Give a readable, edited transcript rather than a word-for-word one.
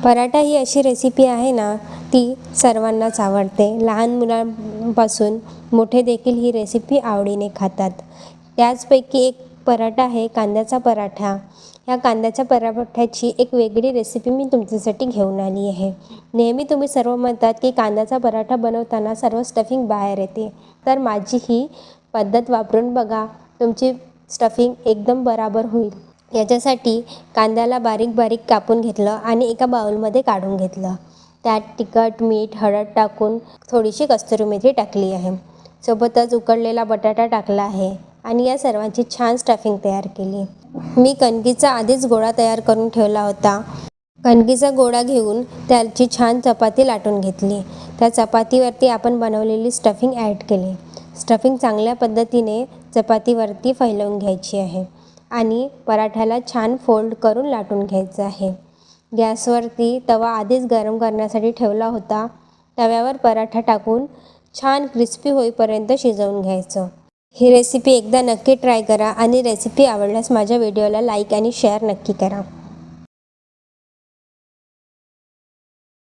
पराठा ही अशी रेसिपी आहे ना, ती सर्वांनाच आवडते. लहान मुलांपासून मोठे देखील ही रेसिपी आवडीने खातात. त्याचपैकी एक पराठा आहे कांद्याचा पराठा. या कांद्याच्या पराठ्याची एक वेगळी रेसिपी मी तुमच्यासाठी घेऊन आली आहे. नेहमी तुम्ही सर्व म्हणतात की कांद्याचा पराठा बनवताना सर्व स्टफिंग बाहेर येते, तर माझी ही पद्धत वापरून बघा, तुमची स्टफिंग एकदम बरोबर होईल. याच्यासाठी कांद्याला बारीक बारीक कापून घेतलं आणि एका बाउलमध्ये काढून घेतलं. त्यात तिखट, मीठ, हळद टाकून थोडीशी कस्तुरी मेथी टाकली आहे. सोबतच उकडलेला बटाटा टाकला आहे आणि या सर्वांची छान स्टफिंग तयार केली. मी कणकीचा आधीच गोळा तयार करून ठेवला होता. कणकीचा गोळा घेऊन त्याची छान चपाती लाटून घेतली. त्या चपातीवरती आपण बनवलेली स्टफिंग ॲड केली. स्टफिंग चांगल्या पद्धतीने चपातीवरती फैलवून घ्यायची आहे आणि पराठ्याला छान फोल्ड करून लाटून घ्यायचं आहे. गॅसवरती तवा आधीच गरम करण्यासाठी ठेवला होता. तव्यावर पराठा टाकून छान क्रिस्पी होईपर्यंत शिजवून घ्यायचं. ही रेसिपी एकदा नक्की ट्राय करा आणि रेसिपी आवडल्यास माझ्या व्हिडिओला लाईक आणि शेअर नक्की करा.